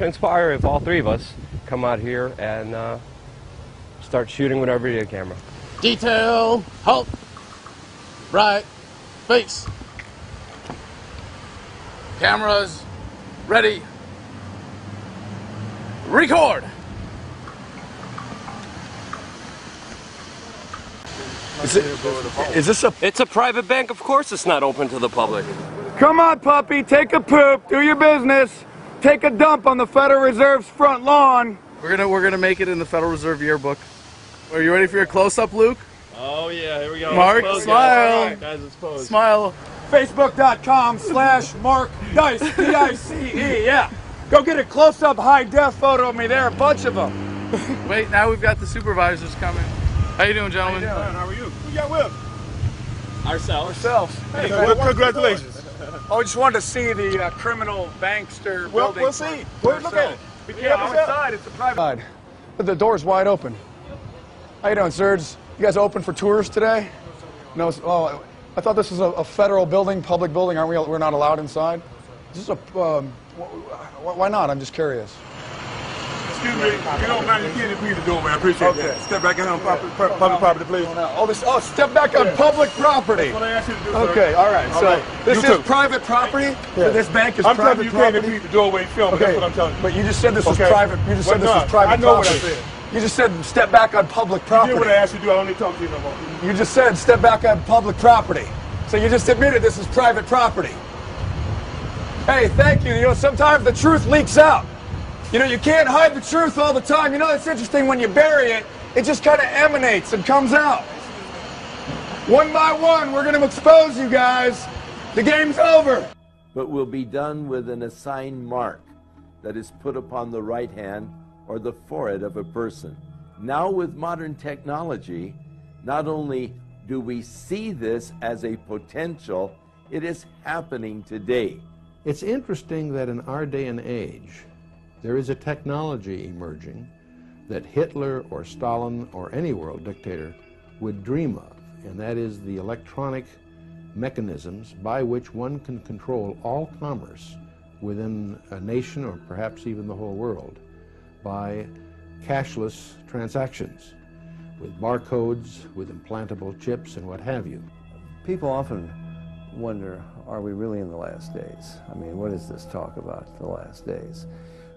transpire if all three of us come out here and start shooting with our video camera. Detail, halt, right, face. Cameras, ready, record. Is this a... It's a private bank, of course it's not open to the public. Come on, puppy, take a poop, do your business. Take a dump on the Federal Reserve's front lawn. We're gonna make it in the Federal Reserve yearbook. Are you ready for your close-up, Luke? Oh yeah, here we go. Mark, pose, smile. Guys. Right, guys, let's pose. Smile. Facebook.com/Mark Dice, D-I-C-E, yeah. Go get a close-up high-def photo of me there, a bunch of them. Wait, now we've got the supervisors coming. How you doing, gentlemen? How you doing? How are you? Who you got with? Ourselves. Hey, well, congratulations. Oh, I just wanted to see the criminal bankster building. We'll see. Look at it. Be careful. Outside, it's a private... The door's wide open. How you doing, sirs? You guys open for tours today? No, oh, I thought this was a federal building, public building. Aren't we? We're not allowed inside. Is this a? Why not? I'm just curious. Excuse me. If you don't mind, you can't impede the door, man. I appreciate that. Step back on public property, please. Oh, step back on public property. That's what I asked you to do, sir. Okay, all right. So this is private property. Yeah. So this bank is I'm private telling you, you can't property. impede the doorway and film. Okay, That's what I'm telling you. but you just said this was private. You just said this was private I know property. what I said. You just said step back on public property. You did what I asked you to do. I don't need to talk to you no more. You just said step back on public property. So you just admitted this is private property. Hey, thank you. You know, sometimes the truth leaks out. You know, you can't hide the truth all the time. You know, it's interesting when you bury it, it just kind of emanates and comes out. One by one, we're going to expose you guys. The game's over. But will be done with an assigned mark that is put upon the right hand or the forehead of a person. Now with modern technology, not only do we see this as a potential, it is happening today. It's interesting that in our day and age, there is a technology emerging that Hitler or Stalin or any world dictator would dream of, and that is the electronic mechanisms by which one can control all commerce within a nation or perhaps even the whole world by cashless transactions with barcodes, with implantable chips and what have you. People often wonder, are we really in the last days? I mean, what is this talk about, the last days?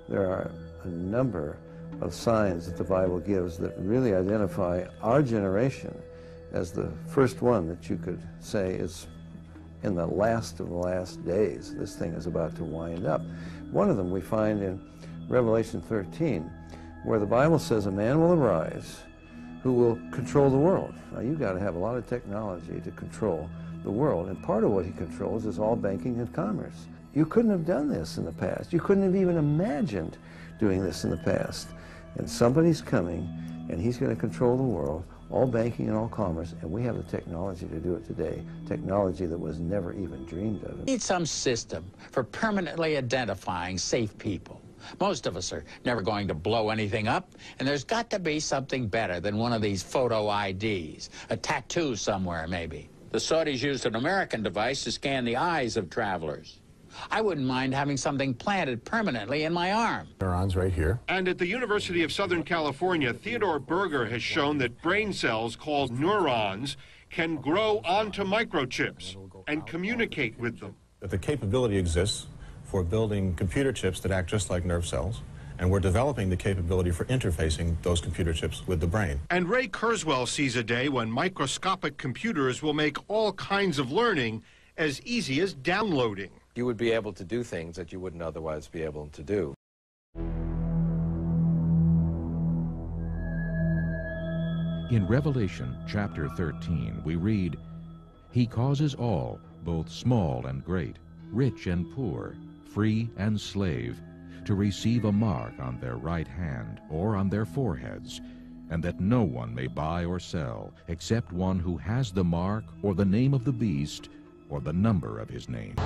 There are a number of signs that the Bible gives that really identify our generation as the first one that you could say is in the last of the last days. This thing is about to wind up. One of them we find in Revelation 13, where the Bible says a man will arise who will control the world. Now, you've got to have a lot of technology to control the world, and part of what he controls is all banking and commerce. You couldn't have done this in the past. You couldn't have even imagined doing this in the past. And somebody's coming, and he's going to control the world, all banking and all commerce, and we have the technology to do it today, technology that was never even dreamed of. We need some system for permanently identifying safe people. Most of us are never going to blow anything up, and there's got to be something better than one of these photo IDs, a tattoo somewhere maybe. The Saudis used an American device to scan the eyes of travelers. I wouldn't mind having something planted permanently in my arm. Neurons right here. And at the University of Southern California, Theodore Berger has shown that brain cells called neurons can grow onto microchips and communicate with them. That the capability exists for building computer chips that act just like nerve cells, and we're developing the capability for interfacing those computer chips with the brain. And Ray Kurzweil sees a day when microscopic computers will make all kinds of learning as easy as downloading. You would be able to do things that you wouldn't otherwise be able to do. In Revelation chapter 13, we read, "He causes all, both small and great, rich and poor, free and slave, to receive a mark on their right hand or on their foreheads, and that no one may buy or sell except one who has the mark or the name of the beast or the number of his name."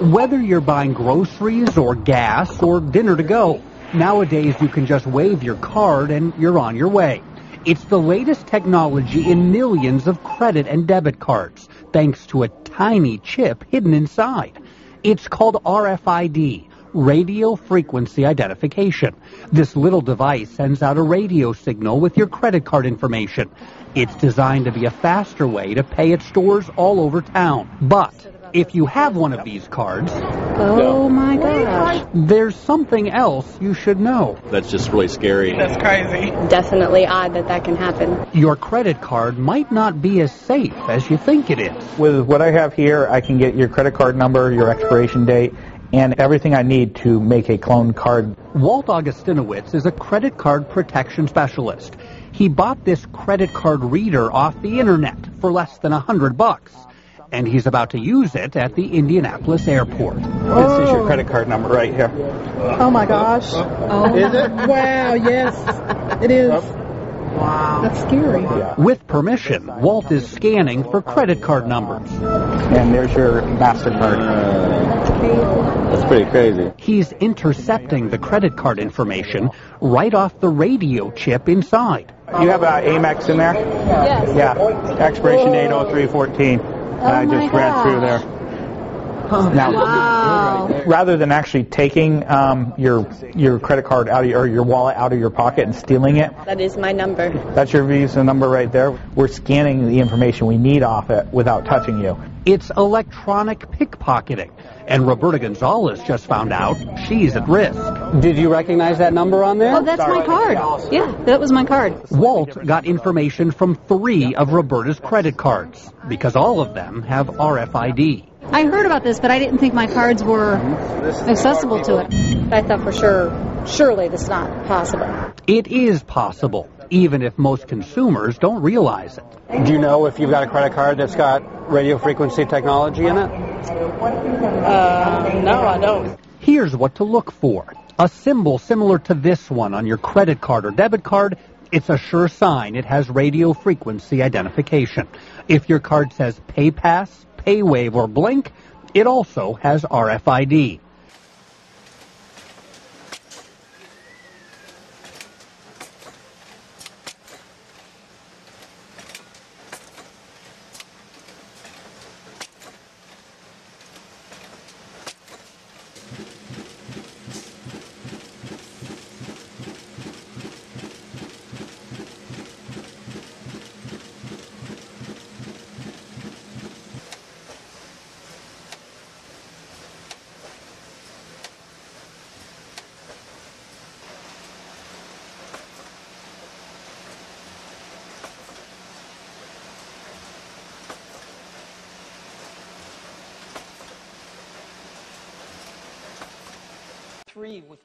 Whether you're buying groceries or gas or dinner to go, nowadays you can just wave your card and you're on your way. It's the latest technology in millions of credit and debit cards, thanks to a tiny chip hidden inside. It's called RFID, radio frequency identification. This little device sends out a radio signal with your credit card information. It's designed to be a faster way to pay at stores all over town. But if you have one of these cards, oh my gosh, there's something else you should know. That's just really scary. That's crazy. Definitely odd that can happen. Your credit card might not be as safe as you think it is. With what I have here, I can get your credit card number, your expiration date, and everything I need to make a cloned card. Walt Augustinowitz is a credit card protection specialist. He bought this credit card reader off the internet for less than $100. And he's about to use it at the Indianapolis airport. This is your credit card number right here. Oh my gosh. Oh. Is it? Wow, yes, it is. Wow. That's scary. With permission, Walt is scanning for credit card numbers. And there's your MasterCard. That's pretty crazy. He's intercepting the credit card information right off the radio chip inside. You have Amex in there? Yes. Yeah. Expiration date 0314. I just read through there. Now, wow. Rather than actually taking your credit card out of your wallet out of your pocket and stealing it, That is my number. that's your Visa number right there. We're scanning the information we need off it without touching you. It's electronic pickpocketing, and Roberta Gonzalez just found out she's at risk. Did you recognize that number on there? Oh, that's my card. Yeah, that was my card. Walt got information from 3 of Roberta's credit cards, because all of them have RFID. I heard about this, but I didn't think my cards were accessible to it. I thought for sure, surely this is not possible. It is possible, even if most consumers don't realize it. Do you know if you've got a credit card that's got radio frequency technology in it? No, I don't. Here's what to look for. A symbol similar to this one on your credit card or debit card, it's a sure sign it has radio frequency identification. If your card says PayPass, PayWave, or Blink, it also has RFID.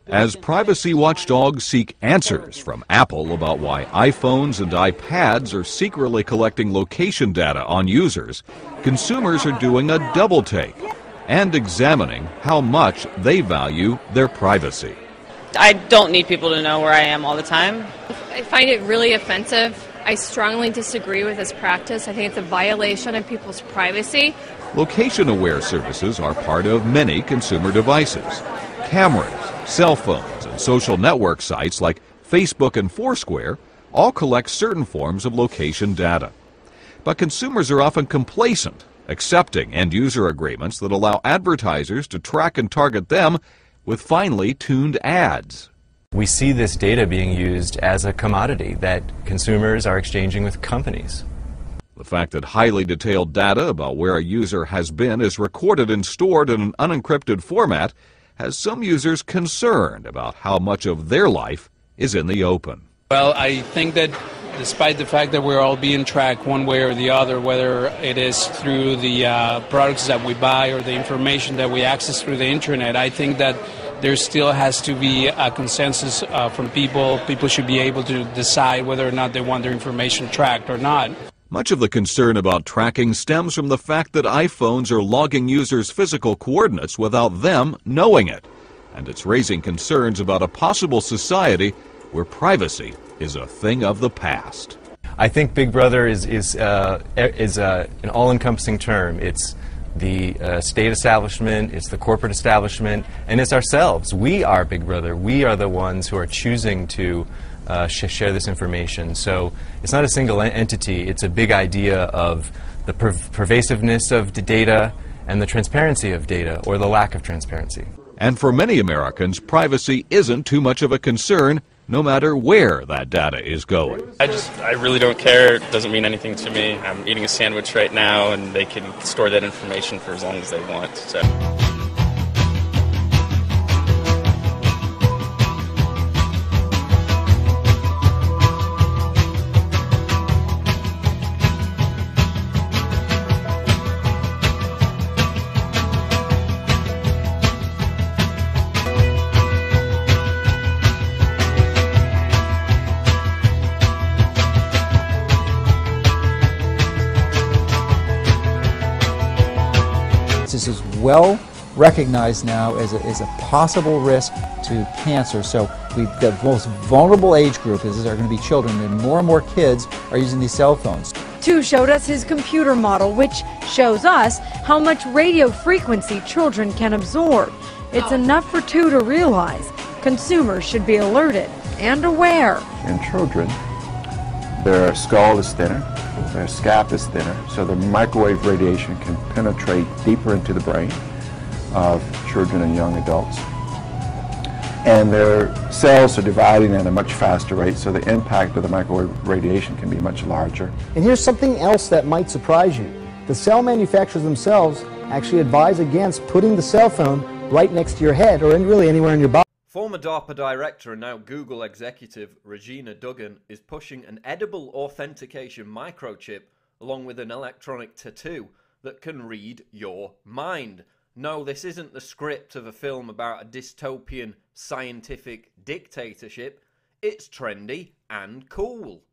As privacy watchdogs seek answers from Apple about why iPhones and iPads are secretly collecting location data on users, consumers are doing a double take and examining how much they value their privacy. I don't need people to know where I am all the time. I find it really offensive. I strongly disagree with this practice. I think it's a violation of people's privacy. Location-aware services are part of many consumer devices. Cameras, cell phones, and social network sites like Facebook and Foursquare all collect certain forms of location data. But consumers are often complacent, accepting end-user agreements that allow advertisers to track and target them with finely tuned ads. We see this data being used as a commodity that consumers are exchanging with companies. The fact that highly detailed data about where a user has been is recorded and stored in an unencrypted format has some users concerned about how much of their life is in the open. Well, I think that despite the fact that we're all being tracked one way or the other, whether it is through the products that we buy or the information that we access through the internet, I think that there still has to be a consensus from people. People should be able to decide whether or not they want their information tracked or not. Much of the concern about tracking stems from the fact that iPhones are logging users' physical coordinates without them knowing it. And it's raising concerns about a possible society where privacy is a thing of the past. I think Big Brother is an all-encompassing term. It's the state establishment, it's the corporate establishment, and it's ourselves. We are Big Brother. We are the ones who are choosing to share this information. So it's not a single entity. It's a big idea of the pervasiveness of the data and the transparency of data, or the lack of transparency. And for many Americans, privacy isn't too much of a concern, no matter where that data is going. I really don't care. It doesn't mean anything to me. I'm eating a sandwich right now, and they can store that information for as long as they want. So. This is well recognized now as a possible risk to cancer. So the most vulnerable age group are going to be children, and more kids are using these cell phones. Tu showed us his computer model, which shows us how much radio frequency children can absorb. It's enough for Tu to realize consumers should be alerted and aware. In children, their skull is thinner, their scalp is thinner, so the microwave radiation can penetrate deeper into the brain of children and young adults. And their cells are dividing at a much faster rate, so the impact of the microwave radiation can be much larger. And here's something else that might surprise you. The cell manufacturers themselves actually advise against putting the cell phone right next to your head, or really anywhere in your body. Former DARPA director and now Google executive Regina Duggan is pushing an edible authentication microchip along with an electronic tattoo that can read your mind. No, this isn't the script of a film about a dystopian scientific dictatorship. It's trendy and cool.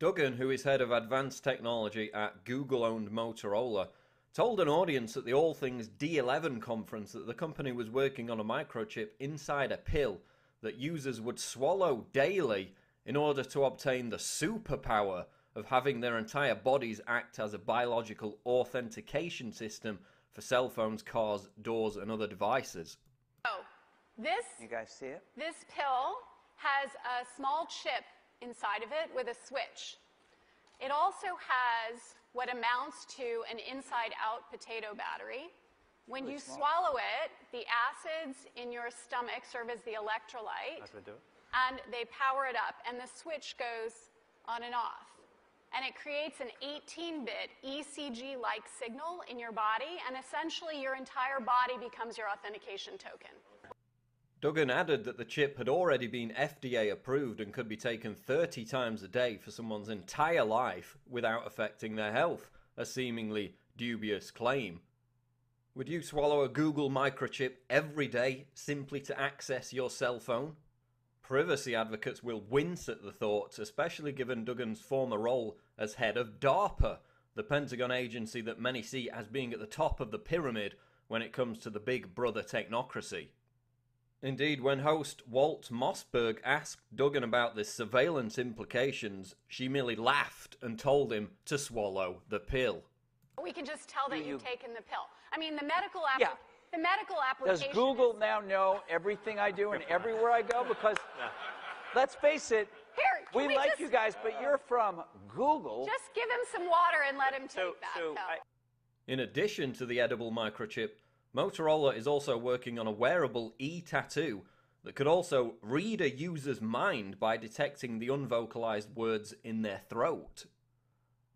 Duggan, who is head of advanced technology at Google-owned Motorola, told an audience at the All Things D11 conference that the company was working on a microchip inside a pill that users would swallow daily in order to obtain the superpower of having their entire bodies act as a biological authentication system for cell phones, cars, doors, and other devices. You guys see it? This pill has a small chip inside of it with a switch. It also has what amounts to an inside-out potato battery. When you swallow it, the acids in your stomach serve as the electrolyte, and they power it up, and the switch goes on and off. And it creates an 18-bit ECG-like signal in your body, and essentially your entire body becomes your authentication token. Duggan added that the chip had already been FDA approved and could be taken 30 times a day for someone's entire life without affecting their health, a seemingly dubious claim. Would you swallow a Google microchip every day simply to access your cell phone? Privacy advocates will wince at the thought, especially given Duggan's former role as head of DARPA, the Pentagon agency that many see as being at the top of the pyramid when it comes to the Big Brother technocracy. Indeed, when host Walt Mossberg asked Duggan about the surveillance implications, she merely laughed and told him to swallow the pill. We can just tell that you've taken the pill. I mean, the medical application. Does Google now know everything I do and everywhere I go? Because, let's face it, we like you guys, but you're from Google. Just give him some water and let him take that pill. In addition to the edible microchip, Motorola is also working on a wearable e-tattoo that could also read a user's mind by detecting the unvocalized words in their throat.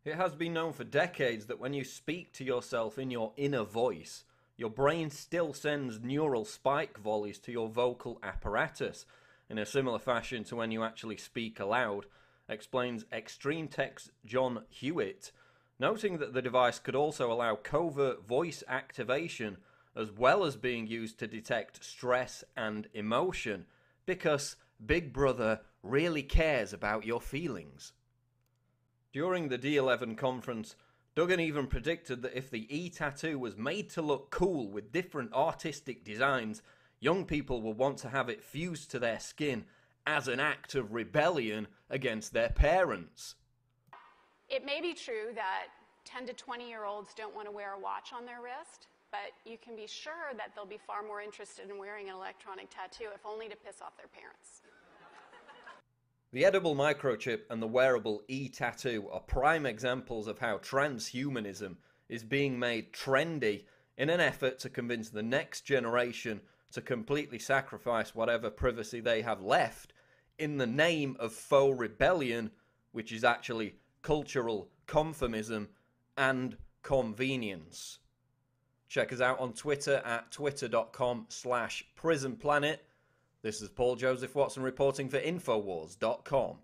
It has been known for decades that when you speak to yourself in your inner voice, your brain still sends neural spike volleys to your vocal apparatus, in a similar fashion to when you actually speak aloud, explains Extreme Tech's John Hewitt, noting that the device could also allow covert voice activation as well as being used to detect stress and emotion, because Big Brother really cares about your feelings. During the D11 conference, Duggan even predicted that if the e-tattoo was made to look cool with different artistic designs, young people will want to have it fused to their skin as an act of rebellion against their parents. It may be true that 10 to 20-year-olds don't want to wear a watch on their wrist, but you can be sure that they'll be far more interested in wearing an electronic tattoo, if only to piss off their parents. The edible microchip and the wearable e-tattoo are prime examples of how transhumanism is being made trendy in an effort to convince the next generation to completely sacrifice whatever privacy they have left in the name of faux rebellion, which is actually cultural conformism and convenience. Check us out on Twitter at twitter.com/prisonplanet. This is Paul Joseph Watson reporting for Infowars.com.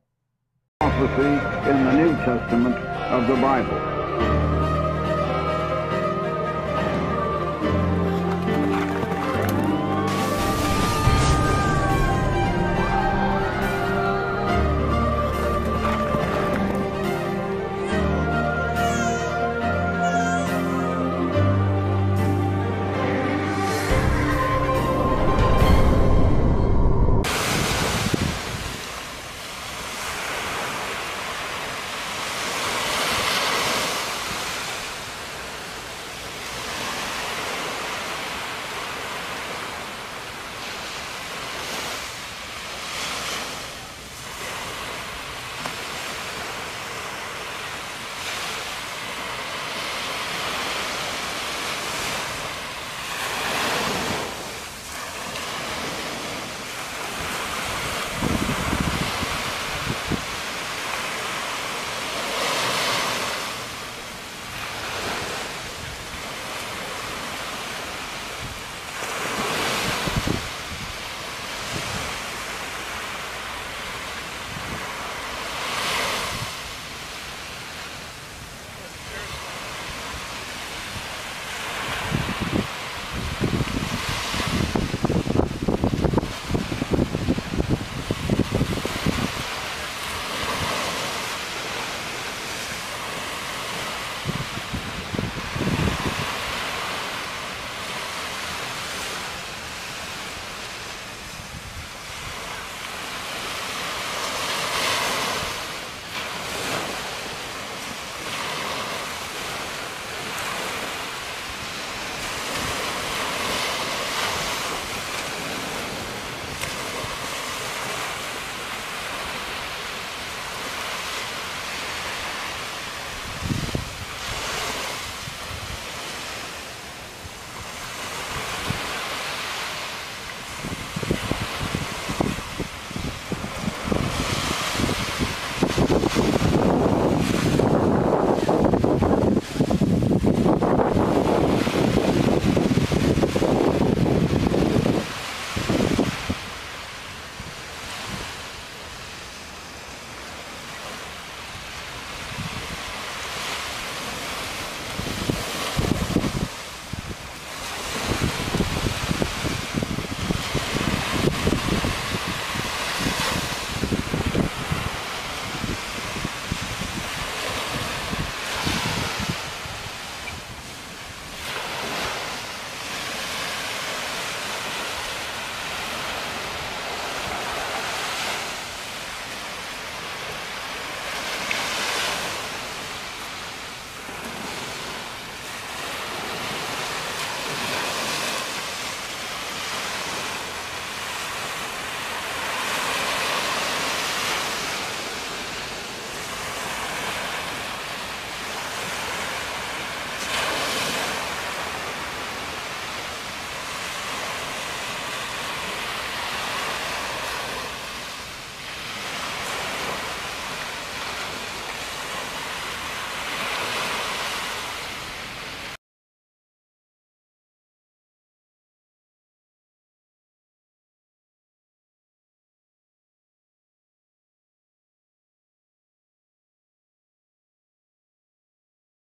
Prophecy in the New Testament of the Bible.